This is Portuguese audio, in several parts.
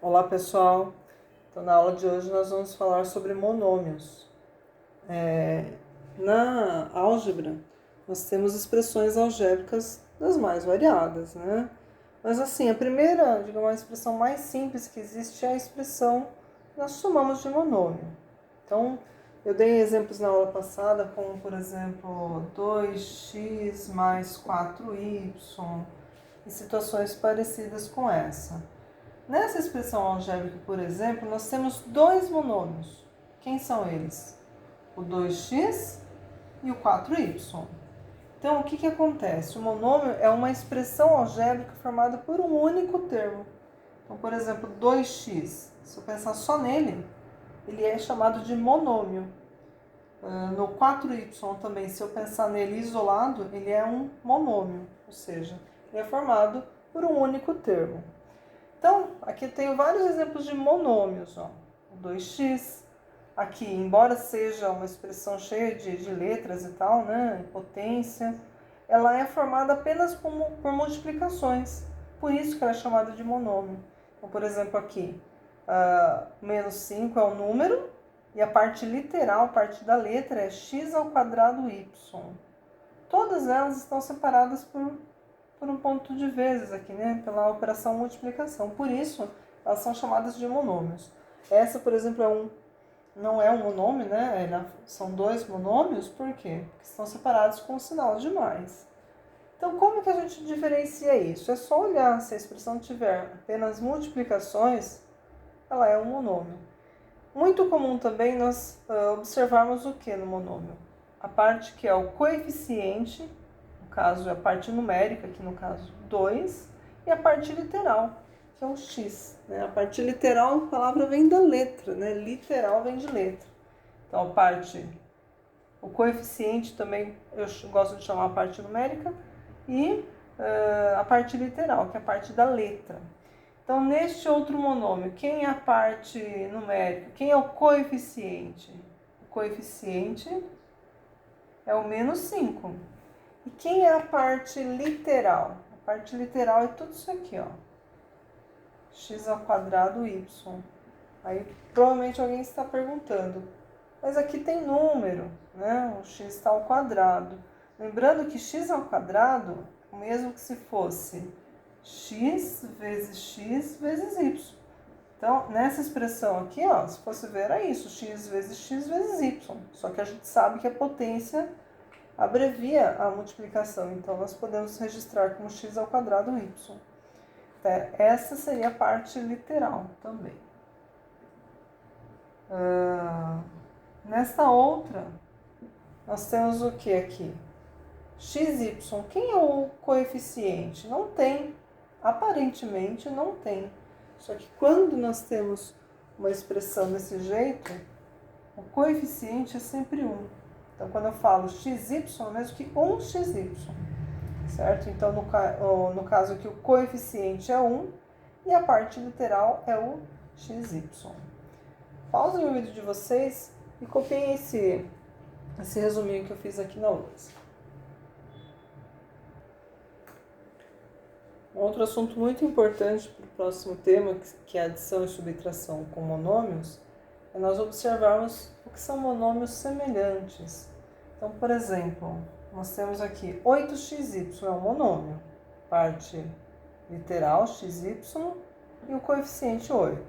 Olá pessoal, então na aula de hoje nós vamos falar sobre monômios. Na álgebra nós temos expressões algébricas das mais variadas, né? Mas assim, a primeira, digamos, a expressão mais simples que existe é a expressão que nós chamamos de monômio. Então, eu dei exemplos na aula passada, como por exemplo 2x mais 4y, e situações parecidas com essa. Nessa expressão algébrica, por exemplo, nós temos dois monômios. Quem são eles? O 2x e o 4y. Então, o que acontece? O monômio é uma expressão algébrica formada por um único termo. Então, por exemplo, 2x, se eu pensar só nele, ele é chamado de monômio. No 4y também, se eu pensar nele isolado, ele é um monômio, ou seja, ele é formado por um único termo. Então, aqui eu tenho vários exemplos de monômios. Ó. O 2x, aqui, embora seja uma expressão cheia de letras e tal, né, potência, ela é formada apenas por multiplicações. Por isso que ela é chamada de monômio. Então, por exemplo, aqui, menos 5 é o número, e a parte literal, a parte da letra, é x ao quadrado y. Todas elas estão separadas por um ponto de vezes aqui, né? Pela operação multiplicação. Por isso, elas são chamadas de monômios. Essa, por exemplo, não é um monômio, né? São dois monômios, por quê? Porque estão separados com um sinal de mais. Então, como que a gente diferencia isso? É só olhar, se a expressão tiver apenas multiplicações, ela é um monômio. Muito comum também nós observarmos o que no monômio? A parte que é o coeficiente, no caso é a parte numérica, aqui no caso 2, e a parte literal, que é o x. Né? A parte literal, a palavra vem da letra, né? Literal vem de letra. Então, o coeficiente também eu gosto de chamar a parte numérica, e a parte literal, que é a parte da letra. Então, neste outro monômio, quem é a parte numérica? Quem é o coeficiente? O coeficiente é o menos 5. E quem é a parte literal? A parte literal é tudo isso aqui, ó. X ao quadrado y. Aí, provavelmente alguém está perguntando, mas aqui tem número, né? O x está ao quadrado. Lembrando que x ao quadrado é o mesmo que se fosse x vezes y. Então, nessa expressão aqui, ó, se fosse ver, era isso, x vezes y. Só que a gente sabe que a potência abrevia a multiplicação, então nós podemos registrar como x ao quadrado y. Essa seria a parte literal também. Nesta outra, nós temos o que aqui? xy. Quem é o coeficiente? Não tem. Aparentemente não tem. Só que quando nós temos uma expressão desse jeito, o coeficiente é sempre 1. Então, quando eu falo xy, é mesmo que 1xy. Certo? Então, no caso aqui, o coeficiente é 1 e a parte literal é o xy. Pausem o vídeo de vocês e copiem esse resuminho que eu fiz aqui na lousa. Um outro assunto muito importante para o próximo tema, que é adição e subtração com monômios, é nós observarmos o que são monômios semelhantes. Então, por exemplo, nós temos aqui 8xy é um monômio, parte literal xy e o coeficiente 8.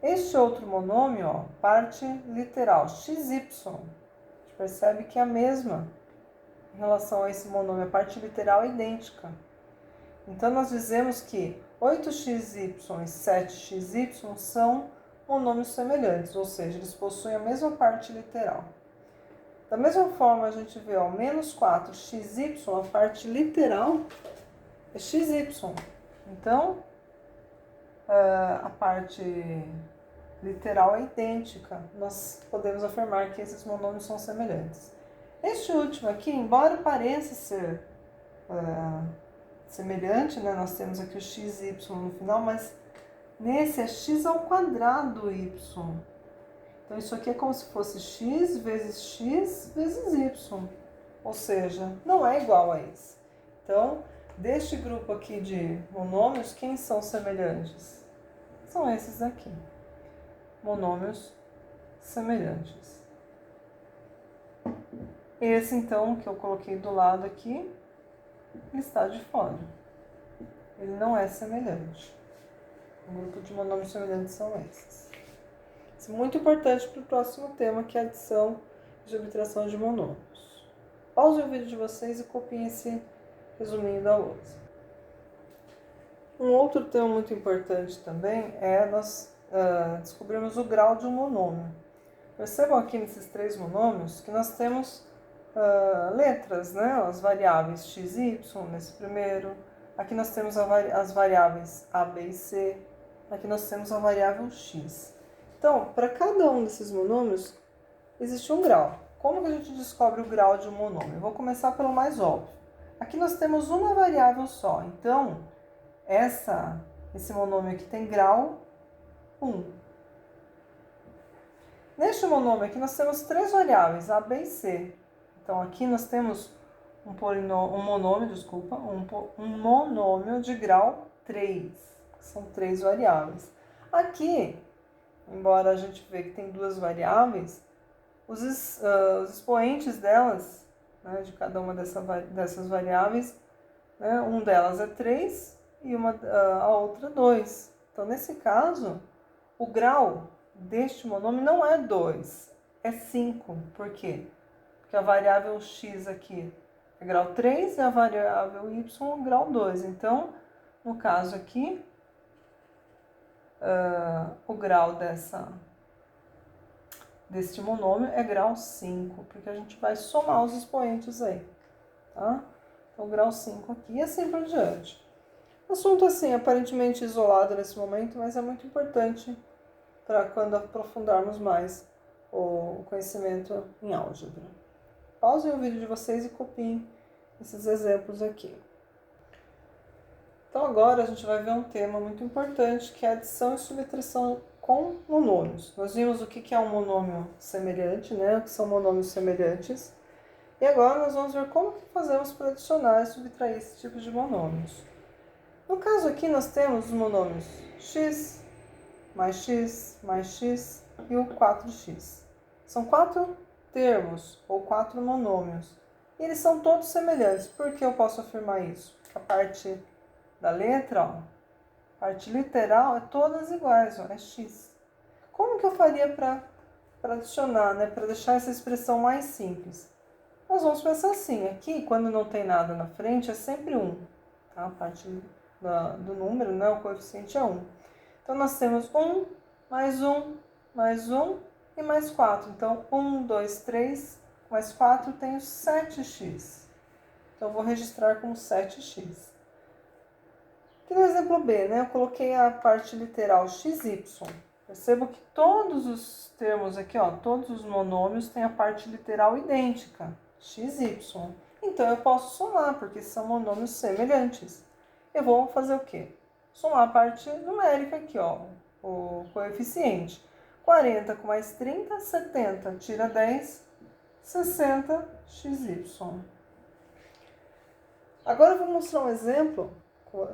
Este outro monômio, ó, parte literal xy, a gente percebe que é a mesma em relação a esse monômio, a parte literal é idêntica. Então, nós dizemos que 8xy e 7xy são monômios semelhantes, ou seja, eles possuem a mesma parte literal. Da mesma forma, a gente vê, ó, menos 4xy, a parte literal é xy. Então, a parte literal é idêntica. Nós podemos afirmar que esses monômios são semelhantes. Este último aqui, embora pareça ser semelhante, né? Nós temos aqui o xy no final, mas nesse é x ao quadrado y. Então, isso aqui é como se fosse x vezes y. Ou seja, não é igual a esse. Então, deste grupo aqui de monômios, quem são semelhantes? são esses aqui, monômios semelhantes. Esse, então, que eu coloquei do lado aqui, ele está de fora. Ele não é semelhante. O grupo de monômios semelhantes são esses. Isso é muito importante para o próximo tema, que é a adição e subtração de monômios. Pause o vídeo de vocês e copiem esse resuminho da lousa. Um outro tema muito importante também é nós descobrirmos o grau de um monômio. Percebam aqui nesses três monômios que nós temos letras, né? As variáveis x e y nesse primeiro. Aqui nós temos as variáveis a, b e c. Aqui nós temos a variável x. Então, para cada um desses monômios, existe um grau. Como que a gente descobre o grau de um monômio? Eu vou começar pelo mais óbvio. Aqui nós temos uma variável só. Então, esse monômio aqui tem grau 1. Neste monômio aqui nós temos três variáveis, a, b e c. Então, aqui nós temos um monômio de grau 3, que são três variáveis. Aqui, embora a gente veja que tem duas variáveis, os expoentes delas, né, de cada uma dessas variáveis, né, um delas é 3 e a outra 2. Então, nesse caso, o grau deste monômio não é 2, é 5. Por quê? Porque a variável x aqui é grau 3 e a variável y é grau 2. Então, no caso aqui, o grau deste monômio é grau 5, porque a gente vai somar os expoentes aí, tá? Então, grau 5 aqui e assim por diante. Assunto assim, aparentemente isolado nesse momento, mas é muito importante para quando aprofundarmos mais o conhecimento em álgebra. Pausem o vídeo de vocês e copiem esses exemplos aqui. Então agora a gente vai ver um tema muito importante, que é a adição e subtração com monômios. Nós vimos o que é um monômio semelhante, né? O que são monômios semelhantes. E agora nós vamos ver como que fazemos para adicionar e subtrair esse tipo de monômios. No caso aqui nós temos os monômios x mais x e o 4x. São 4 termos ou 4 monômios. E eles são todos semelhantes. Por que eu posso afirmar isso? A parte da letra, ó, a parte literal, é todas iguais, ó, é x. Como que eu faria para adicionar, né, para deixar essa expressão mais simples? Nós vamos pensar assim, aqui quando não tem nada na frente é sempre 1. Tá? A parte do número, né, o coeficiente é 1. Então nós temos 1, mais 1, mais 1 e mais 4. Então 1, 2, 3, mais 4 tenho 7x. Então eu vou registrar como 7x. Aqui no exemplo B, né, eu coloquei a parte literal xy. Percebo que todos os termos aqui, ó, todos os monômios têm a parte literal idêntica, xy. Então eu posso somar, porque são monômios semelhantes. Eu vou fazer o quê? Somar a parte numérica aqui, ó, o coeficiente. 40 com mais 30, 70, tira 10, 60xy. Agora eu vou mostrar um exemplo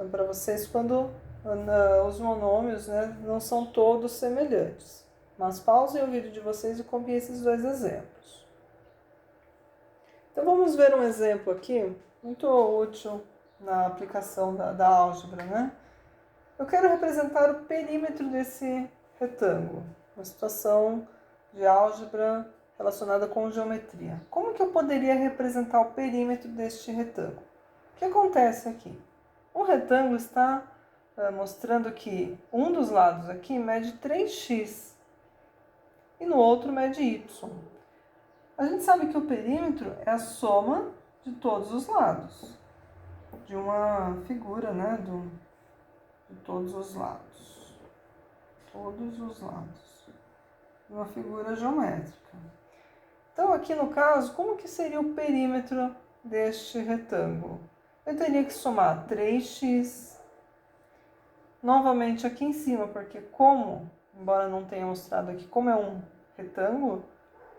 para vocês quando os monômios, né, não são todos semelhantes. Mas pausem o vídeo de vocês e copiem esses dois exemplos. Então vamos ver um exemplo aqui, muito útil na aplicação da álgebra, né? Eu quero representar o perímetro desse retângulo, uma situação de álgebra relacionada com geometria. Como que eu poderia representar o perímetro deste retângulo? O que acontece aqui? O retângulo está mostrando que um dos lados aqui mede 3x e no outro mede y. A gente sabe que o perímetro é a soma de todos os lados de uma figura, né, de todos os lados. Todos os lados. Uma figura geométrica. Então, aqui no caso, como que seria o perímetro deste retângulo? Eu teria que somar 3x, novamente aqui em cima, porque embora não tenha mostrado aqui, como é um retângulo,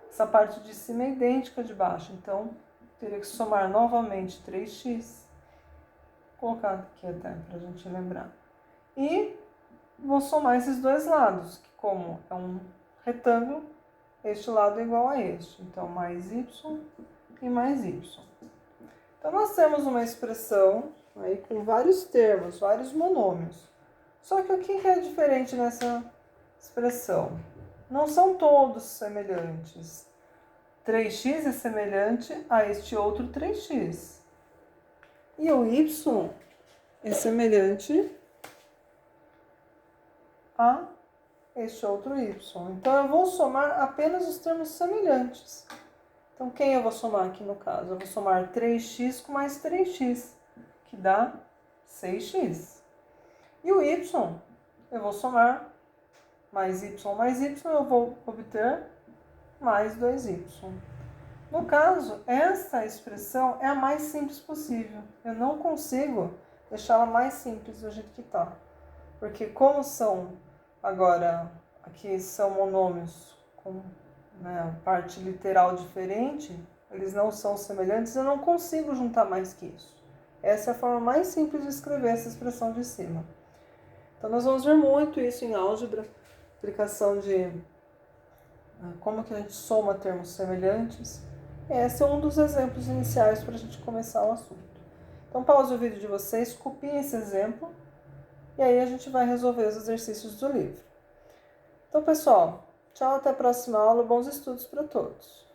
essa parte de cima é idêntica de baixo. Então, teria que somar novamente 3x. Vou colocar aqui até para a gente lembrar. E vou somar esses dois lados, que como é um retângulo, este lado é igual a este. Então, mais y e mais y. Então, nós temos uma expressão aí com vários termos, vários monômios. Só que o que é diferente nessa expressão? Não são todos semelhantes. 3x é semelhante a este outro 3x. E o y é semelhante a este outro y. Então, eu vou somar apenas os termos semelhantes. Então, quem eu vou somar aqui no caso? Eu vou somar 3x com mais 3x, que dá 6x. E o y, eu vou somar mais y, eu vou obter mais 2y. No caso, essa expressão é a mais simples possível. Eu não consigo deixá-la mais simples do jeito que está. Porque como são, agora, aqui são monômios com parte literal diferente, eles não são semelhantes, eu não consigo juntar mais que isso. Essa é a forma mais simples de escrever essa expressão de cima. Então, nós vamos ver muito isso em álgebra, aplicação de como que a gente soma termos semelhantes. Esse é um dos exemplos iniciais para a gente começar o assunto. Então, pause o vídeo de vocês, copiem esse exemplo, e aí a gente vai resolver os exercícios do livro. Então, pessoal, tchau, até a próxima aula, bons estudos para todos.